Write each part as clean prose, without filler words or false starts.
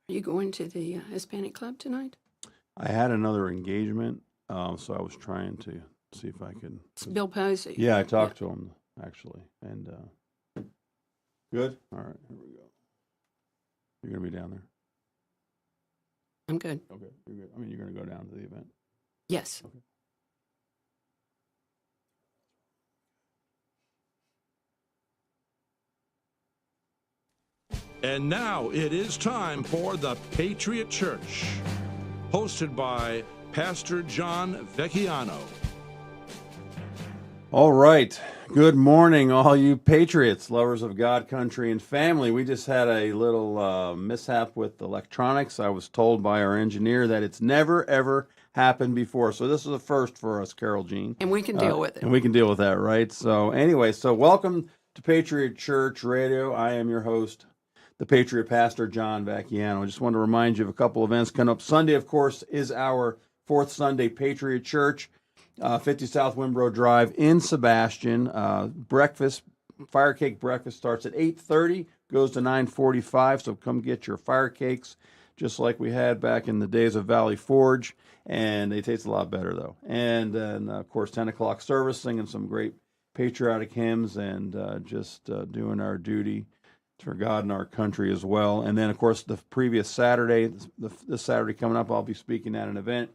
Are you going to the Hispanic Club tonight? I had another engagement, so I was trying to see if I could. It's Bill Posey. Yeah, I talked to him actually, and good. All right, here we go. You're gonna be down there. I'm good. Okay, you're good. I mean, you're gonna go down to the event. Yes. Okay. And now it is time for the Patriot Church, hosted by Pastor John Vacchiano. All right. Good morning, all you patriots, lovers of God, country, and family. We just had a little mishap with electronics. I was told by our engineer that it's never, ever happened before. So this is a first for us, Carole Jean. And we can deal with it. And we can deal with that, right? So anyway, so welcome to Patriot Church Radio. I am your host, the Patriot Pastor John Vacchiano. I just want to remind you of a couple events coming up. Sunday, of course, is our fourth Sunday Patriot Church. 50 South Wimbrow Drive in Sebastian. Breakfast, fire cake breakfast starts at 8:30, goes to 9:45. So come get your fire cakes, just like we had back in the days of Valley Forge, and they taste a lot better though. And then of course 10 o'clock service, singing some great patriotic hymns and just doing our duty for God and our country as well. And then of course the previous Saturday, this Saturday coming up, I'll be speaking at an event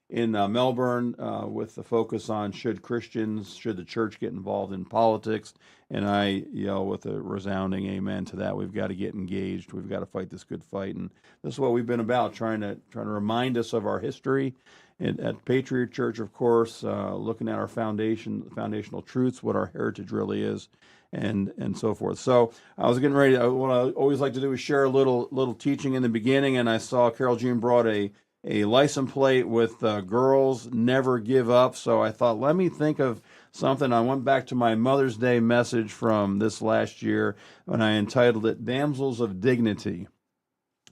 in Melbourne with the focus on should the church get involved in politics? And I yell with a resounding amen to that. We've got to get engaged. We've got to fight this good fight. And this is what we've been about, trying to remind us of our history. And at Patriot Church, of course, looking at our foundational truths, what our heritage really is, and so forth. So I was getting ready. What I always like to do is share a little teaching in the beginning, and I saw Carole Jean brought a license plate with girls never give up. So I thought, let me think of something. I went back to my Mother's Day message from this last year when I entitled it Damsels of Dignity.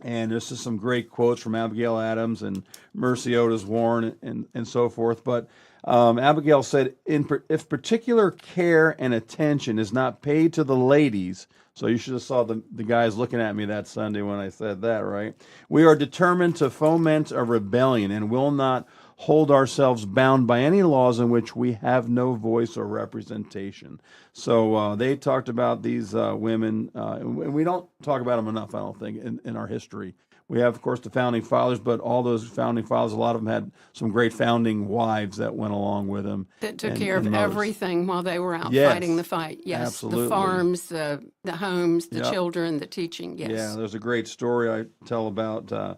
And there's just some great quotes from Abigail Adams and Mercy Otis Warren and so forth. But Abigail said, if particular care and attention is not paid to the ladies, so you should have saw the guys looking at me that Sunday when I said that, right? We are determined to foment a rebellion and will not hold ourselves bound by any laws in which we have no voice or representation. So they talked about these women, and we don't talk about them enough, I don't think, in our history. We have, of course, the founding fathers, but all those founding fathers, a lot of them had some great founding wives that went along with them. That took care of everything while they were out Yes, fighting the fight. Yes, absolutely. the farms, the homes, the Yep. children, the teaching. Yes. Yeah, there's a great story I tell about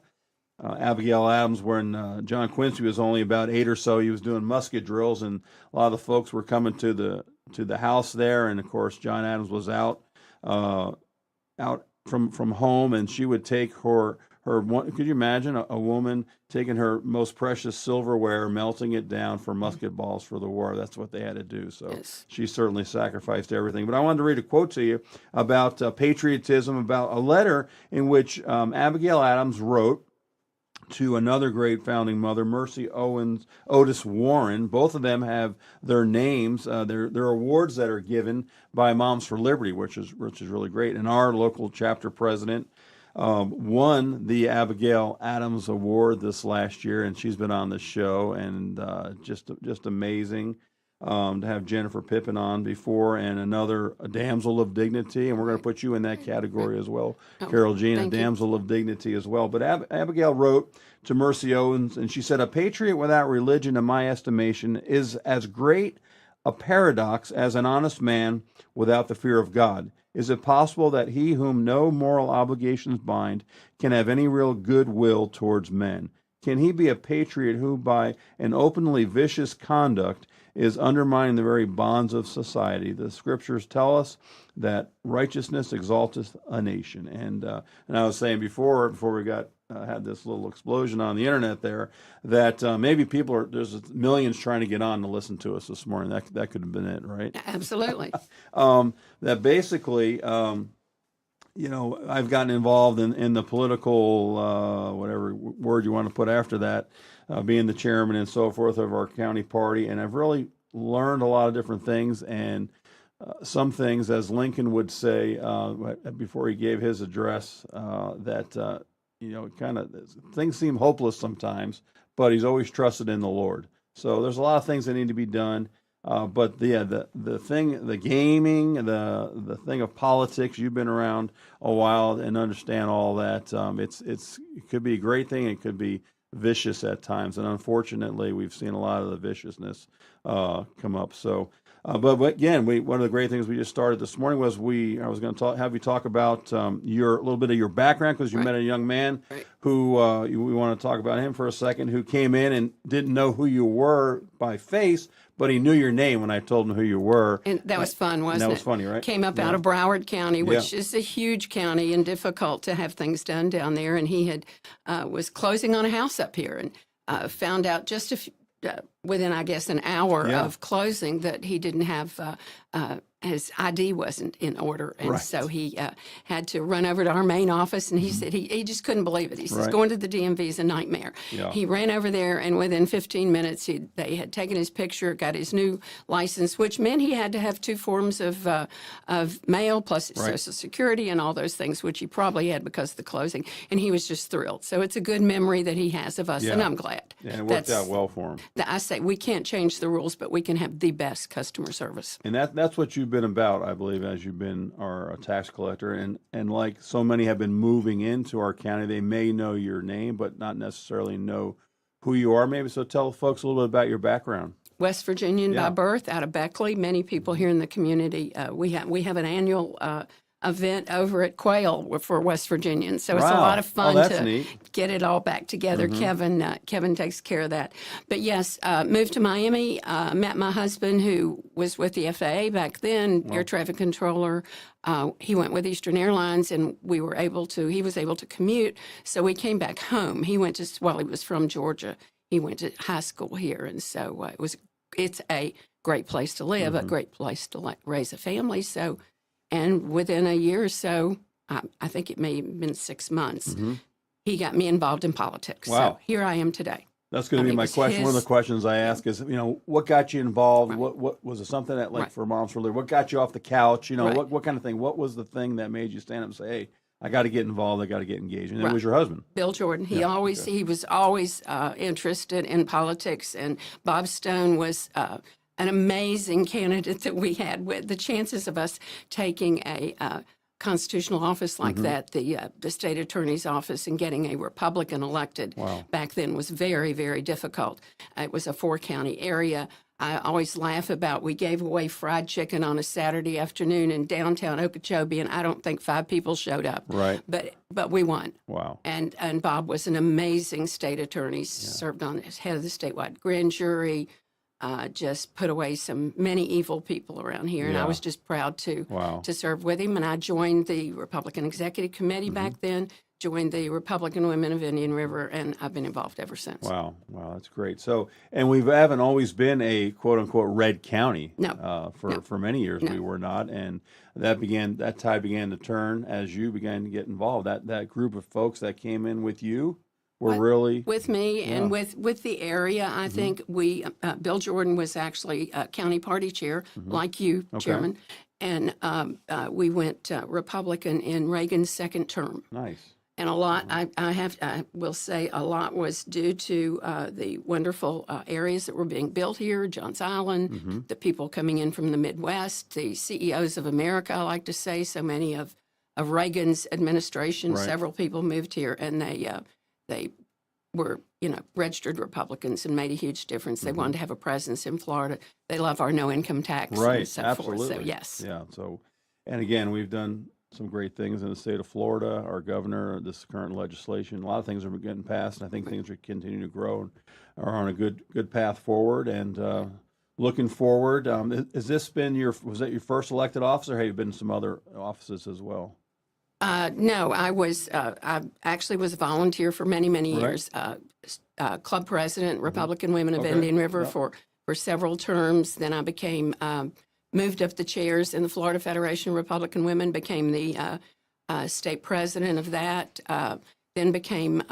Abigail Adams when John Quincy was only about 8 or so. He was doing musket drills, and a lot of the folks were coming to the house there. And of course, John Adams was out from home, and she would take her one. Could you imagine a woman taking her most precious silverware, melting it down for musket balls for the war? That's what they had to do. So Yes. she certainly sacrificed everything. But I wanted to read a quote to you about patriotism, about a letter in which Abigail Adams wrote to another great founding mother, Mercy Otis Warren. Both of them have their names. They're awards that are given by Moms for Liberty, which is really great. And our local chapter president won the Abigail Adams Award this last year, and she's been on the show, and just amazing. To have Jennifer Pippin on before, and another a damsel of dignity, and we're going to put you in that category as well, Carole Jean, a damsel of dignity as well. But Abigail wrote to Mercy Owens, and she said, "A patriot without religion, in my estimation, is as great a paradox as an honest man without the fear of God. Is it possible that he whom no moral obligations bind can have any real goodwill towards men? Can he be a patriot who, by an openly vicious conduct, is undermining the very bonds of society? The scriptures tell us that righteousness exalteth a nation." And I was saying before we got had this little explosion on the internet there, that maybe there's millions trying to get on to listen to us this morning. That could have been it, right? Absolutely. That basically, I've gotten involved in the political, whatever word you want to put after that, being the chairman and so forth of our county party, and I've really learned a lot of different things, and some things, as Lincoln would say before he gave his address, that kind of things seem hopeless sometimes, but he's always trusted in the Lord. So there's a lot of things that need to be done. But the thing, the gaming, the thing of politics, you've been around a while and understand all that. It could be a great thing. It could be vicious at times, and unfortunately, we've seen a lot of the viciousness come up. So, but again, one of the great things we just started this morning was I was going to have you talk about a little bit of your background, because you met a young man who we want to talk about him for a second, who came in and didn't know who you were by face, but he knew your name when I told him who you were. And that was fun, wasn't it? That was funny, right? Came up out of Broward County, which is a huge county and difficult to have things done down there. And he was closing on a house up here, and found out just within, I guess, an hour of closing that he didn't have his ID wasn't in order, and so he had to run over to our main office, and he said he just couldn't believe it. He says, going to the DMV is a nightmare. Yeah. He ran over there, and within 15 minutes, they had taken his picture, got his new license, which meant he had to have 2 forms of mail, plus his Social Security and all those things, which he probably had because of the closing, and he was just thrilled. So it's a good memory that he has of us, and I'm glad. And it worked out well for him. I say we can't change the rules, but we can have the best customer service. And that's what you've been about, I believe, as you've been our tax collector. And like so many have been moving into our county, they may know your name, but not necessarily know who you are. Maybe so. Tell folks a little bit about your background. West Virginian by birth, out of Beckley. Many people here in the community. We have an annual event over at Quail for West Virginians. So it's a lot of fun to get it all back together. Kevin takes care of that. But yes, moved to Miami, met my husband who was with the FAA back then, air traffic controller. He went with Eastern Airlines, and he was able to commute. So we came back home. He was from Georgia. He went to high school here. And so it's a great place to live, a great place to raise a family. So, and within a year or so, I think it may have been 6 months, he got me involved in politics. Wow. So here I am today. That's going to be my question. One of the questions I ask is, what got you involved? What was it, something that, for Moms for Liberty, what got you off the couch? What kind of thing? What was the thing that made you stand up and say, hey, I got to get involved, I got to get engaged? And it was your husband. Bill Jordan. He was always interested in politics, and Bob Stone was an amazing candidate that we had. With the chances of us taking a constitutional office like that, the state attorney's office, and getting a Republican elected back then was very, very difficult. It was a 4-county area. I always laugh about, we gave away fried chicken on a Saturday afternoon in downtown Okeechobee, and I don't think 5 people showed up. Right. But we won. Wow. And Bob was an amazing state attorney, served on as head of the statewide grand jury, just put away many evil people around here, and I was just proud to serve with him. And I joined the Republican Executive Committee back then, joined the Republican Women of Indian River, and I've been involved ever since. Wow, that's great. So, and we haven't always been a quote unquote red county. No. For many years we were not, and that tide began to turn as you began to get involved. That group of folks that came in with you were really with me and with the area. I think Bill Jordan was actually county party chair, like you, Chairman, and we went Republican in Reagan's second term. Nice. And a lot, I will say, a lot was due to the wonderful areas that were being built here, Johns Island, the people coming in from the Midwest, the CEOs of America, I like to say. So many of Reagan's administration, several people moved here, and they were, registered Republicans and made a huge difference. They wanted to have a presence in Florida. They love our no-income tax and so forth. So, yes. Yeah. So, and again, we've done some great things in the state of Florida. Our governor, this current legislation, a lot of things are getting passed, and I think things are continuing to grow and are on a good path forward. And looking forward, has this been was that your first elected office, or have you been in some other offices as well? No, I actually was a volunteer for many, many years. Club president, Republican Women of Indian River for several terms. Then I became moved up the chairs in the Florida Federation of Republican Women, became the state president of that, then became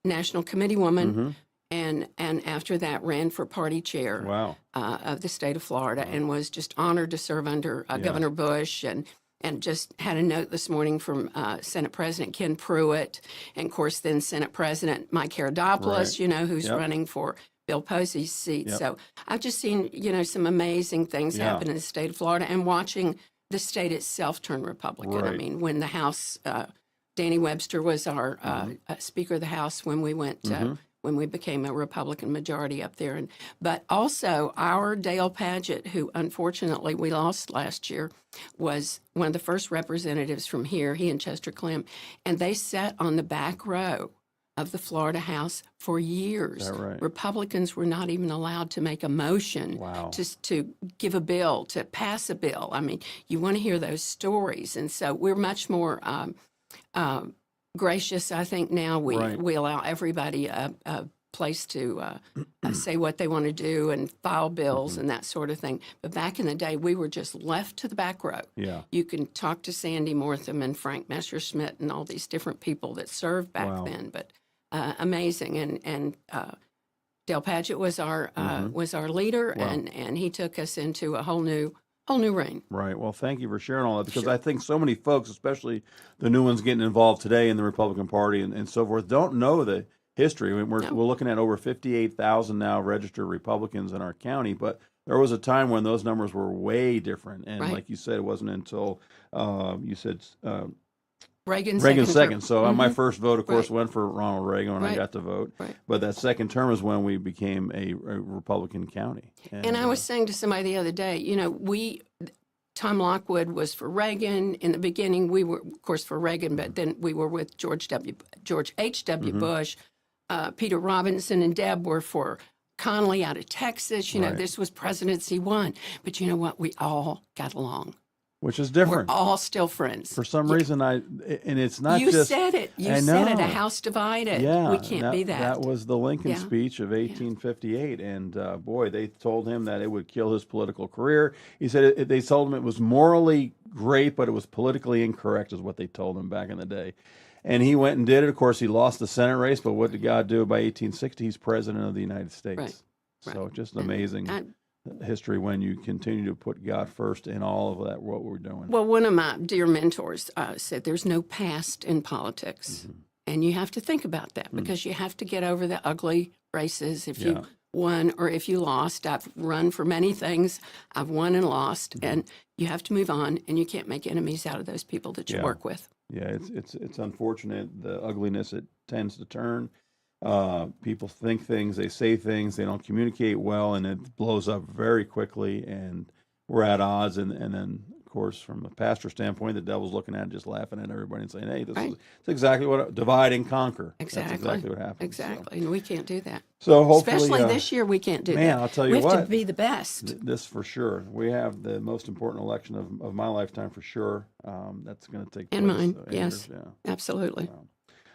national committee woman, and after that ran for party chair of the state of Florida, and was just honored to serve under Governor Bush, and and just had a note this morning from Senate President Ken Pruitt, and of course then Senate President Mike Herodopoulos, Right. who's Yep. running for Bill Posey's seat. Yep. So I've just seen, some amazing things Yeah. happen in the state of Florida, and watching the state itself turn Republican. I Right. mean, when the House, Danny Webster was our Speaker of the House when we went when we became a Republican majority up there. But also our Dale Paget, who unfortunately we lost last year, was one of the first representatives from here, he and Chester Clem, and they sat on the back row of the Florida House for years. Is that right? Republicans were not even allowed to make a motion Wow. to give a bill, to pass a bill. I mean, you want to hear those stories. And so we're much more gracious, I think, now. Right. We allow everybody a place to say what they want to do and file bills and that sort of thing. But back in the day, we were just left to the back row. Yeah. You can talk to Sandy Mortham and Frank Messerschmidt and all these different people that served back Wow. then. But amazing. And Dale Paget was our leader, Wow. and he took us into a whole new reign. Right. Well, thank you for sharing all that, because I think so many folks, especially the new ones getting involved today in the Republican Party and so forth, don't know the history. I mean, we're looking at over 58,000 now registered Republicans in our county, but there was a time when those numbers were way different. And Right. like you said, it wasn't until you said Reagan second. So my Mhm. first vote, of course, Right. went for Ronald Reagan when I Right. got to vote. Right. But that second term is when we became a Republican county. And I was saying to somebody the other day, Tom Lockwood was for Reagan. In the beginning, we were, of course, for Reagan, but then we were with George H.W. Bush. Peter Robinson and Deb were for Connally out of Texas. Right. This was presidency one. But you know what? We all got along. which is different. We're all still friends. For some reason, and it's not You just. said it. You I said it. know. A house divided. Yeah, We can't be that. That was the Lincoln Yeah. speech of 1858, and boy, they told him that it would kill his political career. He said they told him it was morally great, but it was politically incorrect, is what they told him back in the day. And he went and did it. Of course, he lost the Senate race, but what did God do? By 1860, he's president of the United States. Right. So just amazing history when you continue to put God first in all of that, what we're doing. Well, one of my dear mentors said there's no past in politics. And you have to think about that because you have to get over the ugly races if you won or if you lost. I've run for many things. I've won and lost. And you have to move on, and you can't make enemies out of those people that you work with. Yeah, it's unfortunate, the ugliness it tends to turn. People think things, they say things, they don't communicate well, and it blows up very quickly, and we're at odds. And then, of course, from a pastor standpoint, the devil's looking at it, just laughing at everybody and saying, hey, this is it's exactly what, divide and conquer. Exactly. That's exactly what happens. Exactly. And we can't do that. So hopefully, Especially this year, we can't do that. man, I'll tell you we have what. to be the best. This for sure. We have the most important election of my lifetime for sure. That's going to take place. And mine, Anders, yes. Absolutely.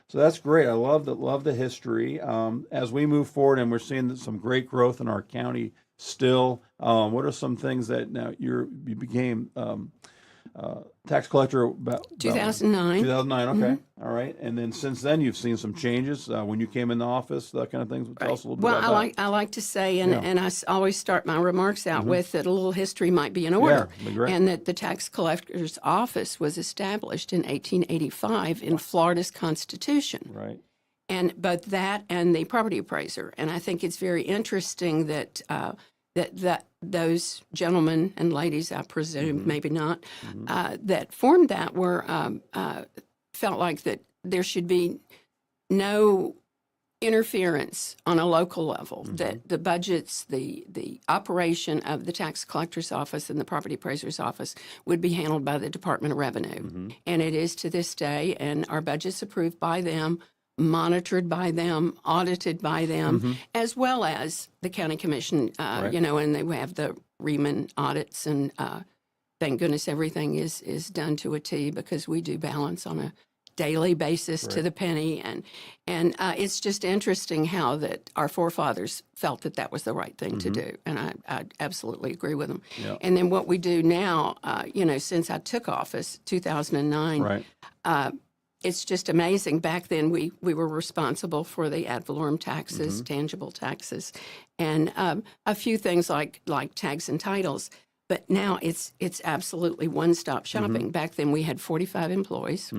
So that's great. I love the history. As we move forward, and we're seeing some great growth in our county still. What are some things that now you became tax collector about 2009. 2009. Okay, all right. And then since then, you've seen some changes when you came into office, that kind of thing. Tell us a little bit about that. I like to say, and I always start my remarks out with that a little history might be in order, be great. and that the tax collector's office was established in 1885 in Florida's Constitution. Right. And both that and the property appraiser. And I think it's very interesting that that those gentlemen and ladies, I presume, maybe not, that formed that were felt like that there should be no interference on a local level, that the budgets, the operation of the tax collector's office and the property appraiser's office would be handled by the Department of Revenue. And it is to this day, and our budget's approved by them, monitored by them, audited by them, as well as the county commission, and they have the Riemann audits, and thank goodness everything is done to a T because we do balance on a daily basis to the penny, and it's just interesting how that our forefathers felt that was the right thing to do, and I absolutely agree with them. And then what we do now, since I took office, 2009, it's just amazing. Back then, we were responsible for the ad valorem taxes, tangible taxes, and a few things like tags and titles. But now it's absolutely one-stop shopping. Mm-hmm. Back then we had 45 employees.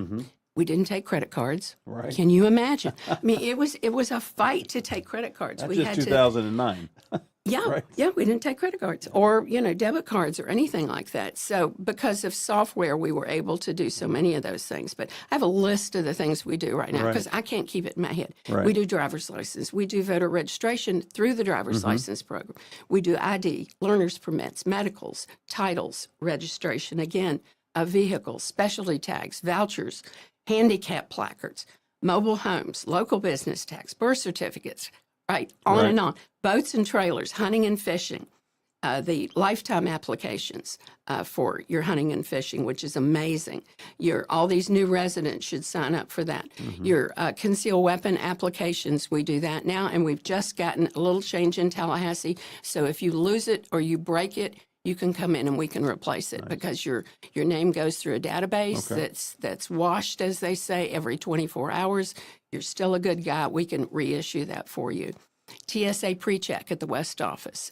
We didn't take credit cards. Right. Can you imagine? I mean, it was a fight to take credit cards. That's we just had 2009. we didn't take credit cards or, debit cards or anything like that. So because of software, we were able to do so many of those things. But I have a list of the things we do right now because I can't keep it in my head. Right. We do driver's license. We do voter registration through the driver's license program. We do ID, learner's permits, medicals, titles, registration, again, vehicles, specialty tags, vouchers, handicap placards, mobile homes, local business tax, birth certificates, right, on and on. Boats and trailers, hunting and fishing, the lifetime applications for your hunting and fishing, which is amazing. All these new residents should sign up for that. Your concealed weapon applications, we do that now, and we've just gotten a little change in Tallahassee. So if you lose it or you break it, you can come in and we can replace it because your name goes through a database that's washed, as they say, every 24 hours. You're still a good guy. We can reissue that for you. TSA pre-check at the West Office,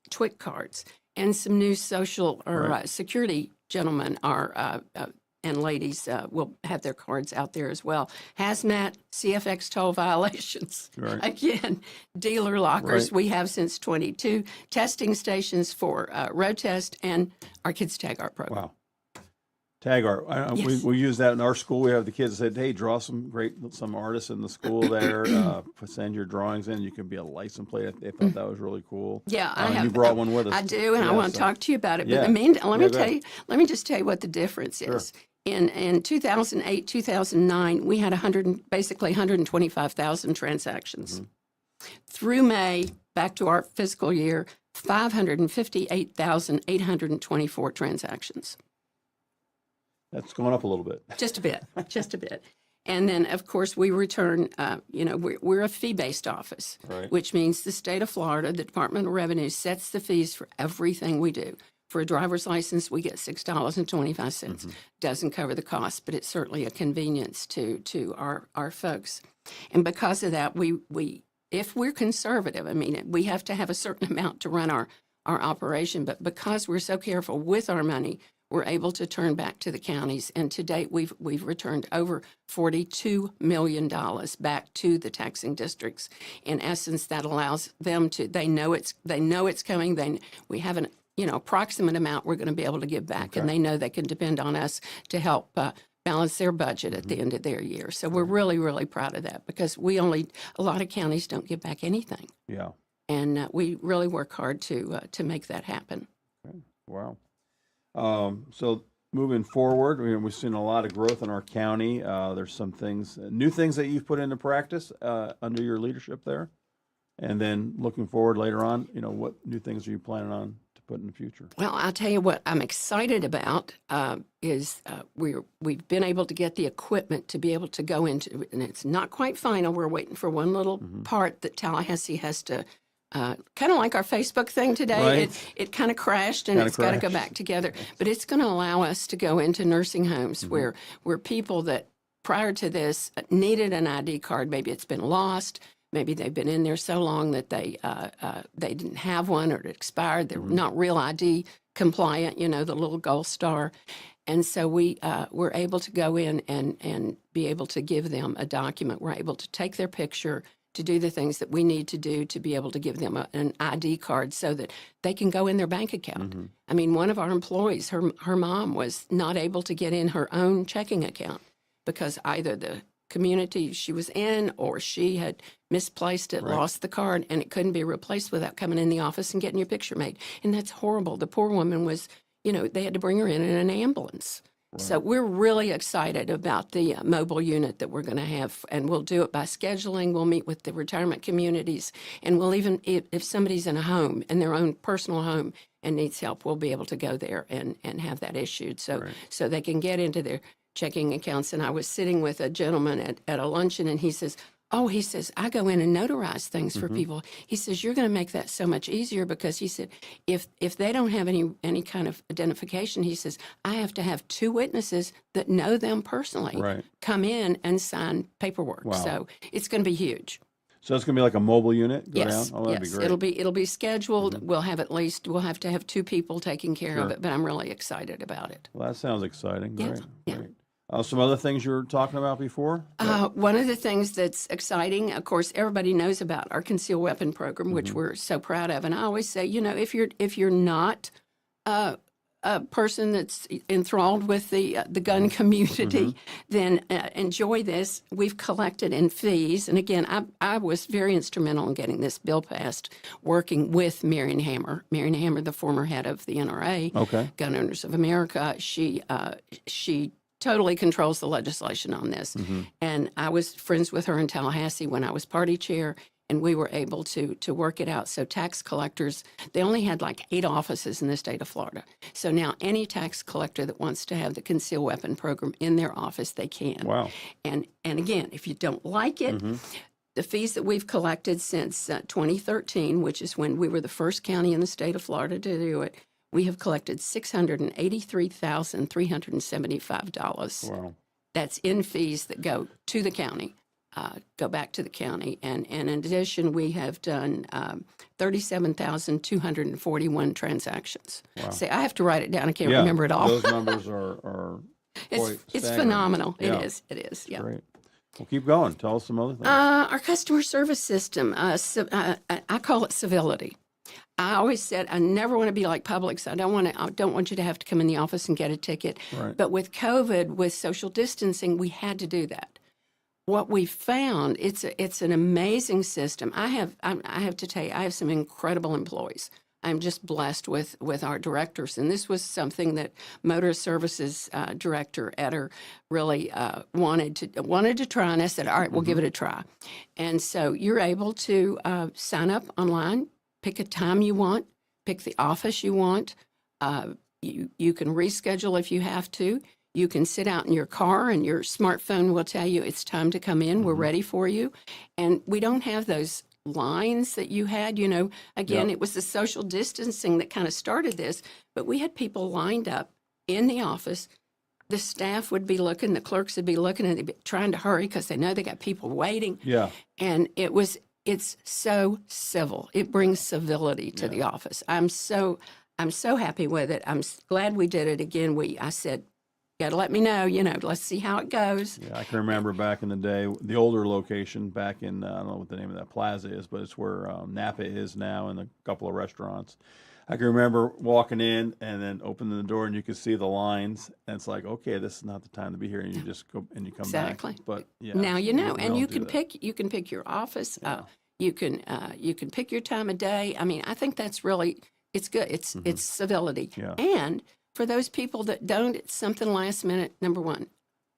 TWIC cards, and some new social or security gentlemen and ladies will have their cards out there as well. Hazmat, CFX toll violations. Right. Again, dealer lockers we have since 22, testing stations for road test, and our Kids Tag Art program. Wow. Tag art. We use that in our school. We have the kids that said, hey, draw some artists in the school there. Send your drawings in. You can be a license plate. They thought that was really cool. Yeah, I have. You brought one with us. I do, and I want to talk to you about it. But in the meantime, let me just tell you what the difference is. In 2008, 2009, we had basically 125,000 transactions. Through May, back to our fiscal year, 558,824 transactions. That's going up a little bit. Just a bit. And then, of course, we return, we're a fee-based office, which means the state of Florida, the Department of Revenue, sets the fees for everything we do. For a driver's license, we get $6.25. Doesn't cover the cost, but it's certainly a convenience to our folks. And because of that, we if we're conservative, I mean, we have to have a certain amount to run our operation, but because we're so careful with our money, we're able to turn back to the counties. And to date, we've returned over $42 million back to the taxing districts. In essence, that allows them to, they know it's coming. We have an approximate amount we're going to be able to give back, and they know they can depend on us to help balance their budget at the end of their year. So we're really, really proud of that because a lot of counties don't give back anything. Yeah. And we really work hard to make that happen. Okay. Wow. So moving forward, we've seen a lot of growth in our county. There's some new things that you've put into practice under your leadership there. And then looking forward later on, what new things are you planning on to put in the future? Well, I'll tell you what I'm excited about is we've been able to get the equipment to be able to go into, and it's not quite final. We're waiting for one little part that Tallahassee has to, kind of like our Facebook thing today. It kind of crashed and it's got to go back together. But it's going to allow us to go into nursing homes where people that prior to this needed an ID card, maybe it's been lost. Maybe they've been in there so long that they didn't have one or it expired. They're not real ID compliant, the little gold star. And so we're able to go in and be able to give them a document. We're able to take their picture, to do the things that we need to do to be able to give them an ID card so that they can go in their bank account. I mean, one of our employees, her mom was not able to get in her own checking account because either the community she was in or she had misplaced it, lost the card, and it couldn't be replaced without coming in the office and getting your picture made. And that's horrible. The poor woman was, they had to bring her in an ambulance. So we're really excited about the mobile unit that we're going to have, and we'll do it by scheduling. We'll meet with the retirement communities, and we'll even, if somebody's in a home, in their own personal home, and needs help, we'll be able to go there and have that issued so they can get into their checking accounts. And I was sitting with a gentleman at a luncheon, and he says, I go in and notarize things for people. He says, you're going to make that so much easier because he said, if they don't have any kind of identification, he says, I have to have two witnesses that know them personally come in and sign paperwork. So it's going to be huge. So it's going to be like a mobile unit go Yes, down? Oh, that'd yes. be great. It'll be scheduled. We'll have to have 2 people taking care of Sure. it, but I'm really excited about it. Well, that sounds exciting. Yeah, Great, yeah. great. Some other things you were talking about before? One of the things that's exciting, of course, everybody knows about our concealed weapon program, which we're so proud of. And I always say, if you're not a person that's enthralled with the gun community, then enjoy this. We've collected in fees, and again, I was very instrumental in getting this bill passed, working with Marion Hammer. Marion Hammer, the former head of the NRA, Okay. Gun Owners of America. She totally controls the legislation on this. And I was friends with her in Tallahassee when I was party chair, and we were able to work it out. So tax collectors, they only had like 8 offices in the state of Florida. So now any tax collector that wants to have the concealed weapon program in their office, they can. Wow. And again, if you don't like it, the fees that we've collected since 2013, which is when we were the first county in the state of Florida to do it, we have collected $683,375. Wow. That's in fees that go to the county, go back to the county. And in addition, we have done 37,241 transactions. Wow. See, I have to write it down. I can't remember it all. Those numbers are quite It's staggering. phenomenal. Yeah. It is. Yeah. Great. Well, keep going. Tell us some other things. Our customer service system, I call it civility. I always said I never want to be like Publix. I don't want you to have to come in the office and get a ticket. Right. But with COVID, with social distancing, we had to do that. What we found, it's an amazing system. I have to tell you, I have some incredible employees. I'm just blessed with our directors, and this was something that Motor Services Director Etter really wanted to try, and I said, all right, we'll give it a try. And so you're able to sign up online, pick a time you want, pick the office you want. You can reschedule if you have to. You can sit out in your car and your smartphone will tell you it's time to come in. We're ready for you. And we don't have those lines that you had. Again, It was the social distancing that kind of started this, but we had people lined up in the office. The staff would be looking, the clerks would be looking, and they'd be trying to hurry because they know they got people waiting. Yeah. And it's so civil. It brings civility to the office. I'm so happy with it. I'm glad we did it again. I said, you got to let me know, let's see how it goes. Yeah, I can remember back in the day, the older location back in, I don't know what the name of that plaza is, but it's where Napa is now and a couple of restaurants. I can remember walking in and then opening the door and you could see the lines. And it's like, okay, this is not the time to be here. And you just go and you come Exactly. back. But yeah. Now you know, and don't you do can that. pick your office. You can pick your time of day. I mean, I think that's really, it's good. It's civility. Yeah. And for those people that don't, it's something last minute. Number one,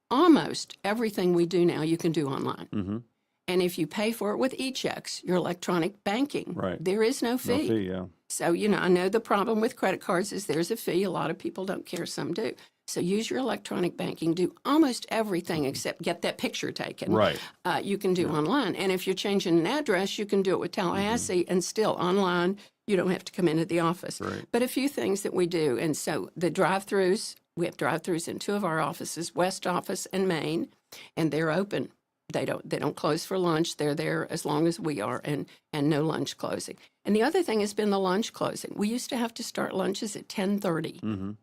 almost everything we do now you can do online. And if you pay for it with e-checks, your electronic banking, Right. there is no No fee. fee, yeah. So, I know the problem with credit cards is there's a fee. A lot of people don't care, some do. So use your electronic banking, do almost everything except get that picture taken. Right. You can do online. And if you're changing an address, you can do it with Tallahassee and still online. You don't have to come into the office. Right. But a few things that we do. And so the drive-throughs, we have drive-throughs in 2 of our offices, West Office and Main, and they're open. They don't close for lunch. They're there as long as we are, and no lunch closing. And the other thing has been the lunch closing. We used to have to start lunches at 10:30.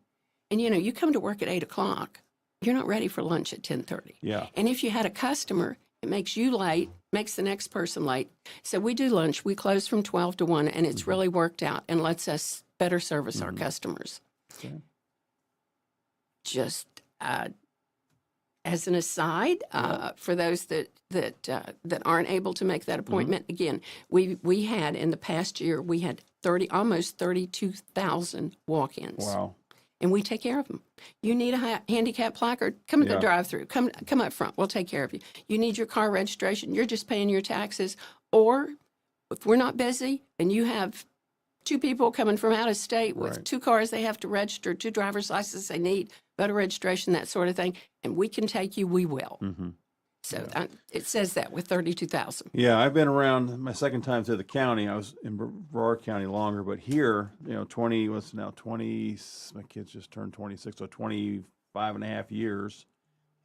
And you come to work at 8 o'clock, you're not ready for lunch at 10:30. Yeah. And if you had a customer, it makes you late, makes the next person late. So we do lunch. We close from 12 to 1, and it's really worked out and lets us better service our customers. Okay. Just as an aside, for those that aren't able to make that appointment, again, we had in the past year, we had almost 32,000 walk-ins. Wow. And we take care of them. You need a handicap placard? Come to the Yeah. drive-through. Come up front. We'll take care of you. You need your car registration? You're just paying your taxes. Or if we're not busy and you have 2 people coming from out of state with Right. 2 cars they have to register, 2 driver's licenses they need, voter registration, that sort of thing, and we can take you, we will. So it says that with 32,000. Yeah, I've been around my second time to the county. I was in Brevard County longer, but here, 20, my kids just turned 26, so 25 and a half years.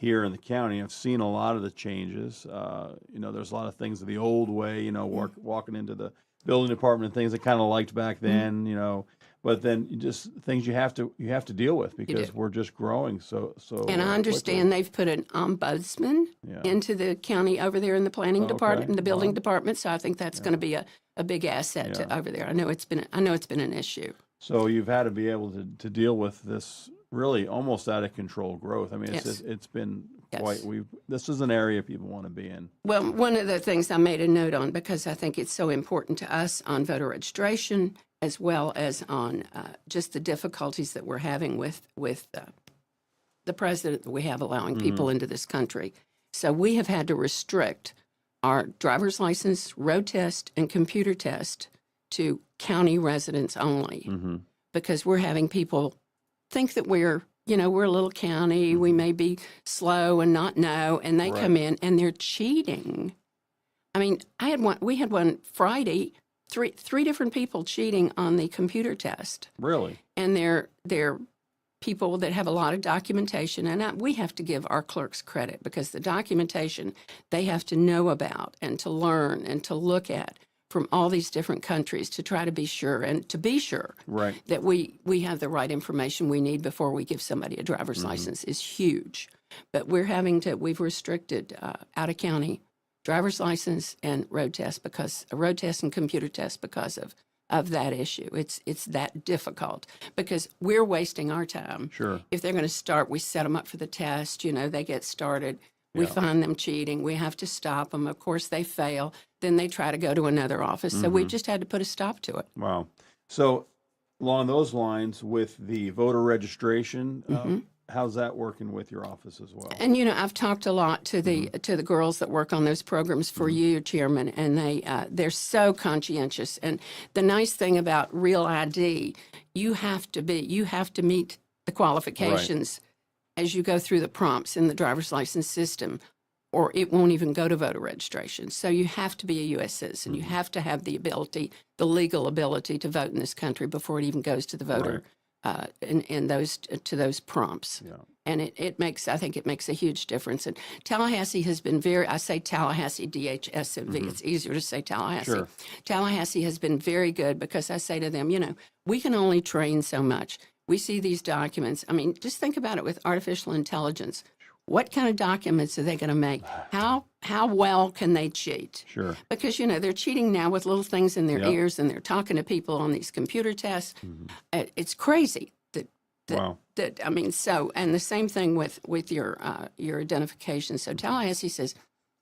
here in the county. I've seen a lot of the changes. There's a lot of things the old way, walking into the building department, things I kind of liked back then, but then just things you have to deal with because we're just growing so. And I understand they've put an ombudsman into the county over there in the planning department, in the building department. So I think that's going to be a big asset to over there. I know it's been an issue. So you've had to be able to deal with this really almost out of control growth. I mean, it's been quite. This is an area people want to be in. Well, one of the things I made a note on because I think it's so important to us on voter registration, as well as on just the difficulties that we're having with the president that we have allowing people into this country. So we have had to restrict our driver's license, road test, and computer test to county residents only because we're having people think that we're a little county, we may be slow and not know, and they come in and they're cheating. I mean, we had one Friday, three different people cheating on the computer test. Really? And they're people that have a lot of documentation, and we have to give our clerks credit because the documentation they have to know about and to learn and to look at from all these different countries to try to be sure that we have the right information we need before we give somebody a driver's license is huge. But we've restricted out-of-county driver's license and road test and computer test because of that issue. It's that difficult because we're wasting our time. Sure. If they're going to start, we set them up for the test, they get started. We find them cheating. We have to stop them. Of course, they fail. Then they try to go to another office. So we've just had to put a stop to it. Wow. So along those lines, with the voter registration, how's that working with your office as well? And I've talked a lot to the girls that work on those programs for you, Chairman, and they're so conscientious. And the nice thing about Real ID, you have to meet the qualifications as you go through the prompts in the driver's license system, or it won't even go to voter registration. So you have to be a U.S. citizen. You have to have the legal ability to vote in this country before it even goes to the voter to those prompts. Yeah. And I think it makes a huge difference. And Tallahassee has been I say Tallahassee, DHSMV. It's easier to say Tallahassee. Sure. Tallahassee has been very good because I say to them, we can only train so much. We see these documents. I mean, just think about it with artificial intelligence. What kind of documents are they going to make? How well can they cheat? Sure. Because, they're cheating now with little things in their ears, and they're talking to people on these computer tests. It's crazy. Wow. And the same thing with your identification. So Tallahassee says,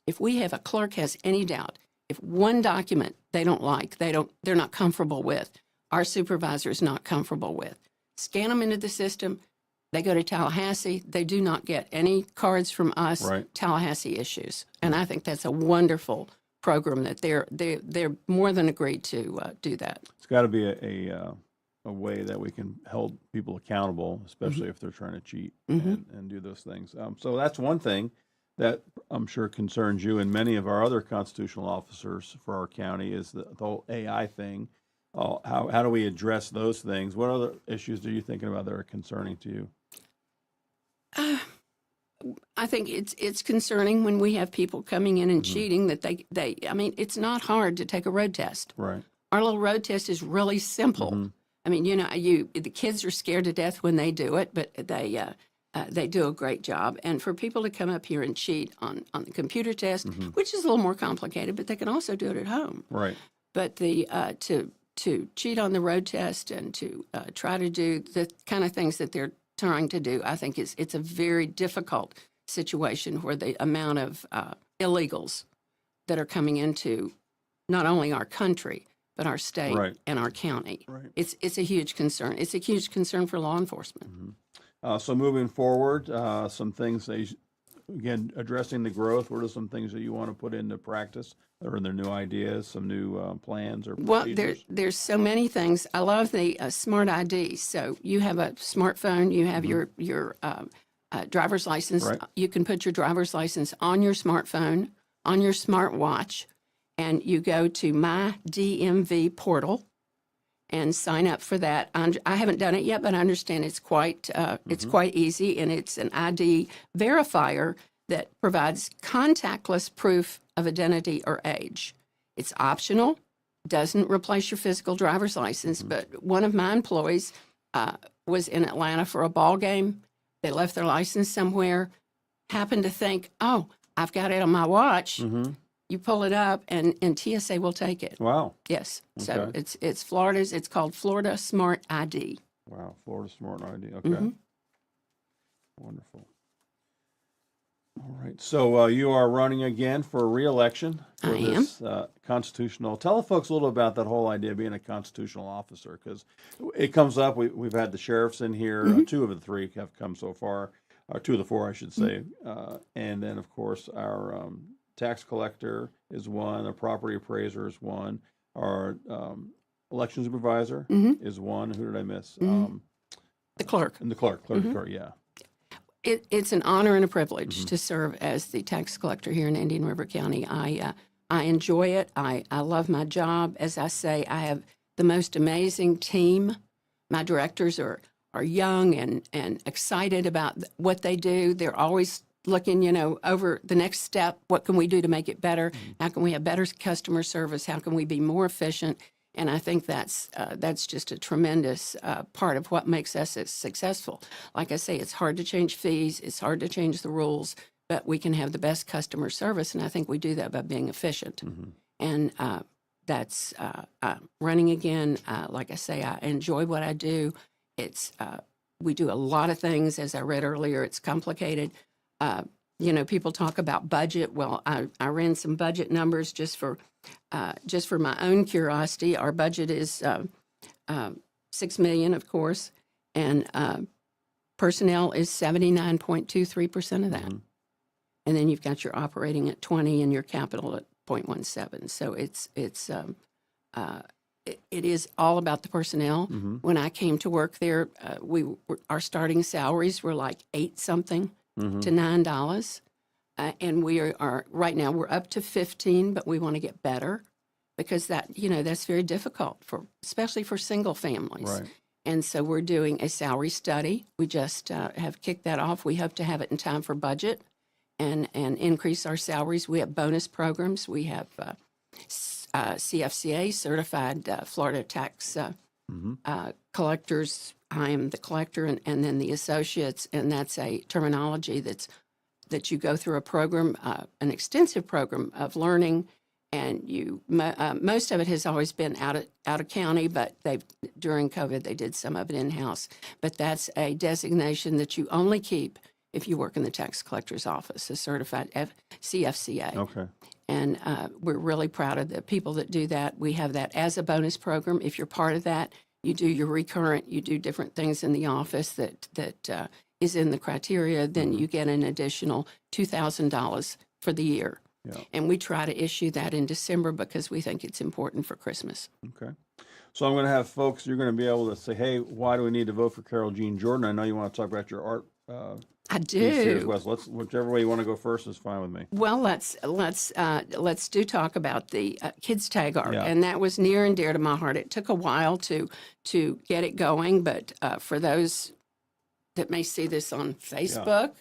if a clerk has any doubt, if one document they don't like, they're not comfortable with, our supervisor is not comfortable with, scan them into the system. They go to Tallahassee. They do not get any cards from us. Right. Tallahassee issues, and I think that's a wonderful program that they're more than agreed to do that. It's got to be a way that we can hold people accountable, especially if they're trying to cheat and do those things. So that's one thing that I'm sure concerns you and many of our other constitutional officers for our county is the whole AI thing. How do we address those things? What other issues are you thinking about that are concerning to you? I think it's concerning when we have people coming in and cheating that it's not hard to take a road test. Right. Our little road test is really simple. I mean, the kids are scared to death when they do it, but they do a great job. And for people to come up here and cheat on the computer test, which is a little more complicated, but they can also do it at home. Right. But to cheat on the road test and to try to do the kind of things that they're trying to do, I think it's a very difficult situation where the amount of illegals that are coming into not only our country, but our state and our county. Right. It's a huge concern. It's a huge concern for law enforcement. So moving forward, some things, again, addressing the growth, what are some things that you want to put into practice? Or are there new ideas, some new plans or procedures? Well, there's so many things. I love the smart ID. So you have a smartphone, you have your driver's license. Right. You can put your driver's license on your smartphone, on your smartwatch, and you go to My DMV portal, and sign up for that. I haven't done it yet, but I understand it's quite easy, and it's an ID verifier that provides contactless proof of identity or age. It's optional, doesn't replace your physical driver's license, but one of my employees was in Atlanta for a ball game. They left their license somewhere, happened to think, oh, I've got it on my watch. You pull it up, and TSA will take it. Wow. Yes. So Okay. it's Florida's. It's called Florida Smart ID. Wow. Florida Smart ID. Okay. Wonderful. All right. So you are running again for re-election for I this constitutional. Tell the folks a little about that whole idea of being a constitutional officer, because it comes up. We've had the sheriffs in here. Two of the three have come so far, or two of the four, I should say. And then, of course, our tax collector is one. Our property appraiser is one. Our election supervisor is one. Who did I miss? The clerk. And the clerk. Clerk, yeah. It's an honor and a privilege to serve as the tax collector here in Indian River County. I enjoy it. I love my job. As I say, I have the most amazing team. My directors are young and excited about what they do. They're always looking, over the next step. What can we do to make it better? How can we have better customer service? How can we be more efficient? And I think that's just a tremendous part of what makes us successful. Like I say, it's hard to change fees. It's hard to change the rules, but we can have the best customer service. And I think we do that by being efficient. And that's running again. Like I say, I enjoy what I do. We do a lot of things. As I read earlier, it's complicated. People talk about budget. Well, I ran some budget numbers just for my own curiosity. Our budget is $6 million, of course, and personnel is 79.23% of that. And then you've got your operating at 20 and your capital at 0.17. So it is all about the personnel. When I came to work there, our starting salaries were like $8-something to $9. And we are right now we're up to 15, but we want to get better because that's very difficult especially for single families. Right. And so we're doing a salary study. We just have kicked that off. We hope to have it in time for budget and increase our salaries. We have bonus programs. We have CFCA, Certified Florida Tax Collectors. I am the collector, and then the associates, and that's a terminology that you go through a program, an extensive program of learning, and most of it has always been out of county, but during COVID they did some of it in house. But that's a designation that you only keep if you work in the tax collector's office, a certified CFCA. Okay. And we're really proud of the people that do that. We have that as a bonus program. If you're part of that, you do your recurrent, you do different things in the office that is in the criteria, then you get an additional $2,000 for the year. Yeah. And we try to issue that in December because we think it's important for Christmas. Okay. So I'm going to have folks, you're going to be able to say, hey, why do we need to vote for Carole Jean Jordan? I know you want to talk about your art. I As do. well. So whichever way you want to go first is fine with me. Well, let's do talk about the kids tag art, Yeah. and that was near and dear to my heart. It took a while to get it going, but for those that may see this on Facebook,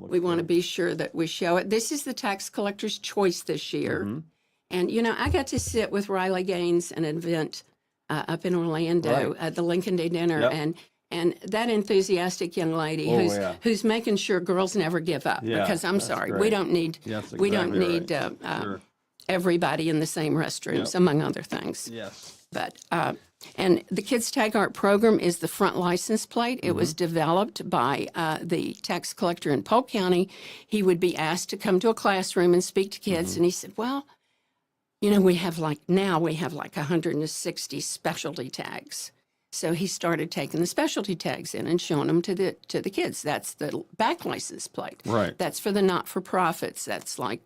we want to be sure that we show it. This is the tax collector's choice this year, and I got to sit with Riley Gaines at an event up in Orlando at the Lincoln Day dinner, and that enthusiastic young lady who's making sure girls never give up. Because I'm sorry, great. we don't need Sure. everybody in the same restrooms, among other things. Yes. But and the Kids Tag Art program is the front license plate. It was developed by the tax collector in Polk County. He would be asked to come to a classroom and speak to kids, and he said, "Well, we have like 160 specialty tags." So he started taking the specialty tags in and showing them to the kids. That's the back license plate. Right. That's for the not-for-profits. That's like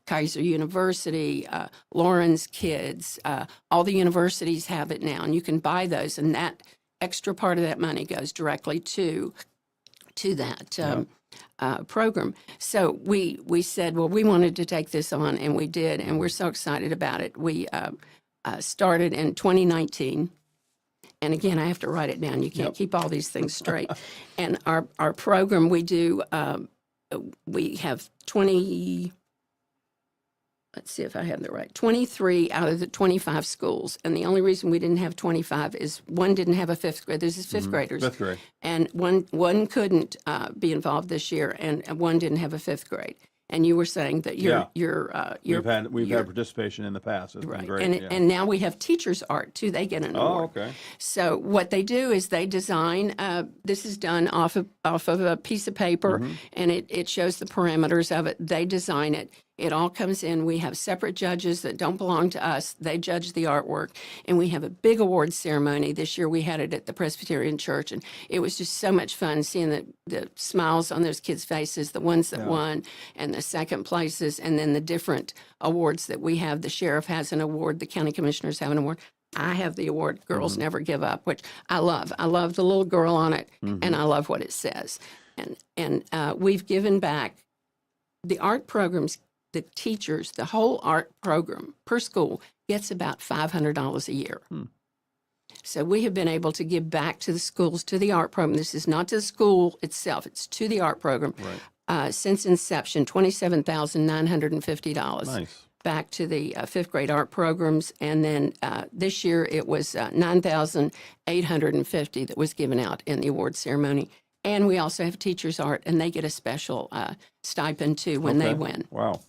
Kaiser University, Lawrence Kids. All the universities have it now, and you can buy those. And that extra part of that money goes directly to that program. So we said, well, we wanted to take this on, and we did, and we're so excited about it. We started in 2019. And again, I have to write it down. You can't keep all these things straight. And our program, we have 20, let's see if I have that right, 23 out of the 25 schools. And the only reason we didn't have 25 is one didn't have a fifth grade. This is fifth graders. Fifth grade. And one couldn't be involved this year, and one didn't have a fifth grade. And you were saying that We've had participation in the past. It's been great. And now we have teachers art too. They get an award. Oh, okay. So what they do is they design. This is done off of a piece of paper, and it shows the parameters of it. They design it. It all comes in. We have separate judges that don't belong to us. They judge the artwork, and we have a big award ceremony. This year we had it at the Presbyterian Church, and it was just so much fun seeing the smiles on those kids' faces, the ones that won, and the second places, and then the different awards that we have. The sheriff has an award. The county commissioners have an award. I have the award, Girls Never Give Up, which I love. I love the little girl on it, and I love what it says. And we've given back the art programs. The teachers, the whole art program per school gets about $500 a year. So we have been able to give back to the schools, to the art program. This is not to the school itself, it's to the art program. Right. Since inception, $27,950. Nice. Back to the fifth grade art programs. And then this year it was $9,850 that was given out in the award ceremony. And we also have teachers art, and they get a special stipend too when they win. Wow.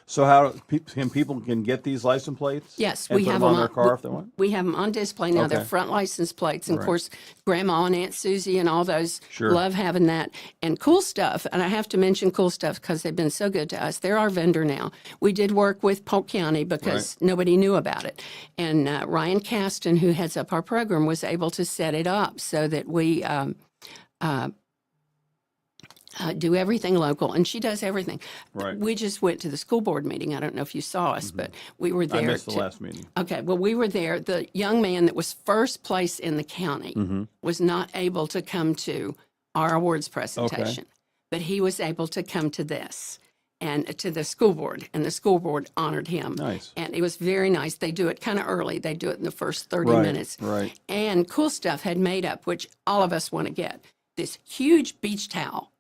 So how people can get these license plates? Yes, and we put have them on them their car if they want? We have them on display now. They're Okay. front license plates. And, Right. of course, Grandma and Aunt Susie and all those Sure. love having that. And Cool Stuff, and I have to mention Cool Stuff because they've been so good to us. They're our vendor now. We did work with Polk County because nobody knew about it. And Ryan Caston, who heads up our program, was able to set it up so that we do everything local, and she does everything. Right. We just went to the school board meeting. I don't know if you saw us, but we were there. I missed the last meeting. Okay, well, we were there. The young man that was first place in the county was not able to come to our awards presentation, but he was able to come to this and to the school board, and the school board honored him. Nice. And it was very nice. They do it kind of early. They do it in the first 30 minutes. Right. And Cool Stuff had made up, which all of us want to get, this huge beach towel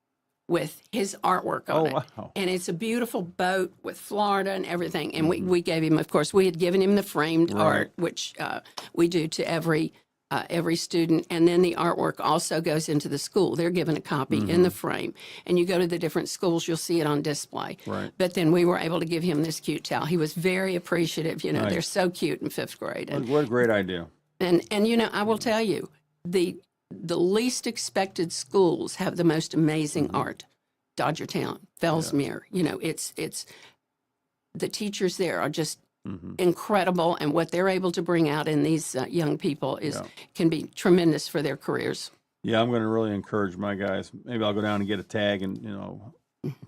with his artwork on it. Wow. And it's a beautiful boat with Florida and everything. And we gave him, of course, we had given him the framed art, which we do to every student. And then the artwork also goes into the school. They're given a copy in the frame. And you go to the different schools, you'll see it on display. Right. But then we were able to give him this cute towel. He was very appreciative. You know, Nice. they're so cute in fifth grade. And, What a great idea. and you know, I will tell you, the least expected schools have the most amazing art. Dodgertown, Fellsmere, you know, it's the teachers there are just incredible, and what they're able to bring out in these young people can be tremendous for their careers. Yeah, I'm going to really encourage my guys. Maybe I'll go down and get a tag and,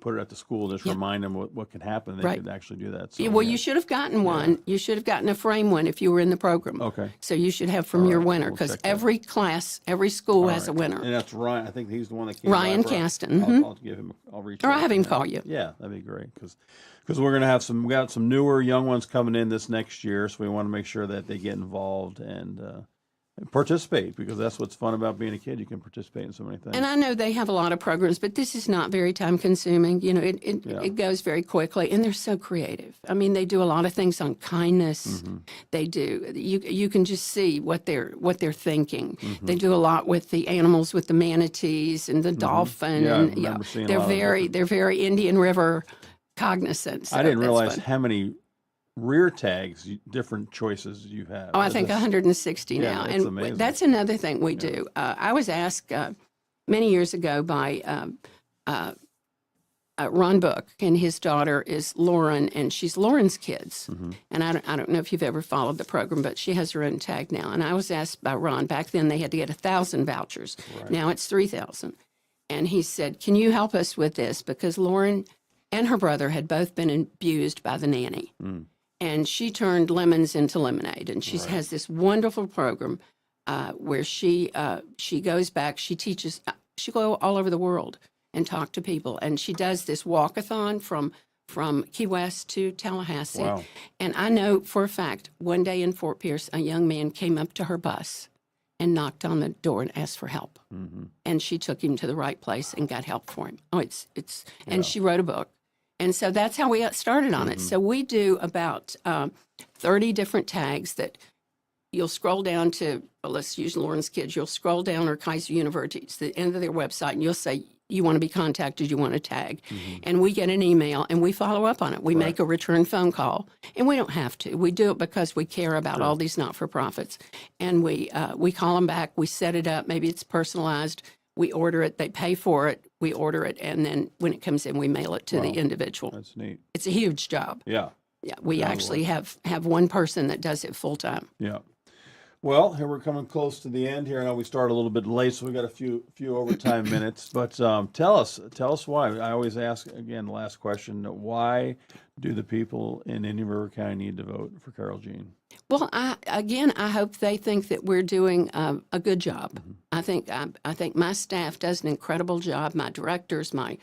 put it at the school, just remind them what can happen. They could actually do that. So, Well, you should have gotten one. You should have gotten a frame one if you were in the program. Okay. So you should have from your winner, we'll because check that. every class, every school has a And winner. that's Ryan. I think he's the one that came Ryan by. Caston. I'll give him. I'll reach out Or I'll have to him call you. Yeah, that'd be great because we're going to have we got some newer young ones coming in this next year, so we want to make sure that they get involved and participate, because that's what's fun about being a kid. You can participate in so many things. And I know they have a lot of programs, but this is not very time consuming. You know, it goes very quickly, and they're so creative. I mean, they do a lot of things on kindness. They do. You can just see what they're thinking. They do a lot with the animals, with the manatees and the dolphin. Yeah, I and remember seeing a they're lot of they're very Indian River cognizant. So I didn't that's realize fun. how many rear tags, different choices you have. Oh, I think 160 now. it's And amazing. that's another thing we do. I was asked many years ago by Ron Book, and his daughter is Lauren, and she's Lauren's kids. And I don't know if you've ever followed the program, but she has her own tag now. And I was asked by Ron, back then they had to get 1,000 vouchers. Now it's 3,000. And he said, can you help us with this? Because Lauren and her brother had both been abused by the nanny. And she turned lemons into lemonade. And she has this wonderful program where she goes back, she teaches, she go all over the world and talk to people. And she does this walkathon from Key West to Tallahassee. Wow. And I know for a fact, one day in Fort Pierce, a young man came up to her bus and knocked on the door and asked for help. Mm-hmm. And she took him to the right place and got help for him. And she wrote a book. And so that's how we got started on it. So we do about 30 different tags that you'll scroll down to, well, let's use Lauren's Kids. You'll scroll down or Kaiser University to the end of their website, and you'll say, you want to be contacted, you want to tag. And we get an email, and we follow up on it. We make a return phone call, and we don't have to. We do it because we care about all these not-for-profits. And we call them back, we set it up. Maybe it's personalized. We order it, they pay for it, we order it, and then when it comes in, we mail it to the individual. That's neat. It's a huge job. Yeah. Yeah, we actually have one person that does it full-time. Yeah. Well, here we're coming close to the end here. I know we started a little bit late, so we got a few overtime minutes. But tell us why. I always ask again the last question: why do the people in Indian River County need to vote for Carole Jean? Well, I hope they think that we're doing a good job. I think my staff does an incredible job. My directors, my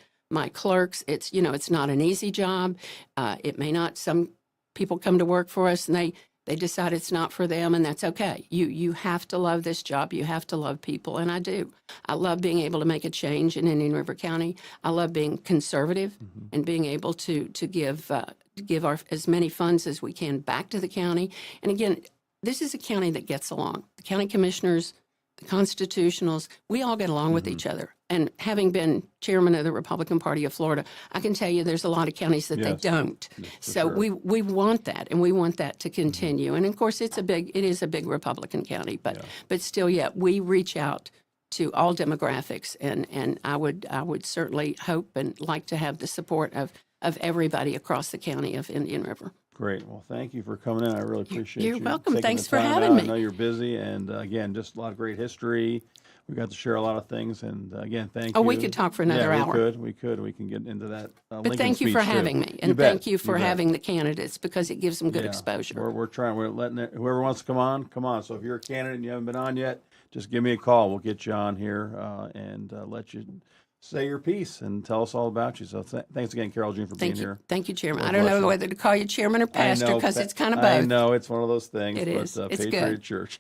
clerks. It's not an easy job. It may not. Some people come to work for us and they decide it's not for them, and that's okay. You have to love this job. You have to love people, and I do. I love being able to make a change in Indian River County. I love being conservative and being able to give as many funds as we can back to the county. And again, this is a county that gets along. The county commissioners, the constitutionals, we all get along with each other. And having been chairman of the Republican Party of Florida, I can tell you there's a lot of counties that they don't. So we want that, and we want that to continue. And of course, it is a big Republican county, but still, we reach out to all demographics, and I would certainly hope and like to have the support of everybody across the county of Indian River. Great. Well, thank you for coming in. I really appreciate you. You're welcome. Taking Thanks the for time having out. me. I know you're busy, and again, just a lot of great history. We got to share a lot of things, and again, thank you. Oh, we could talk for another hour. We could. We can get into that. But thank you for having me, and thank you for having the candidates, because it gives them good exposure. We're trying. We're letting whoever wants to come on. So if you're a candidate and you haven't been on yet, just give me a call. We'll get you on here and let you say your piece and tell us all about you. So thanks again, Carole Jean, for being here. Thank you, Chairman. God I don't bless know you. whether to call you Chairman or Pastor, because it's kind of both. I know it's one of those things. It is. But It's Patriot good. Church.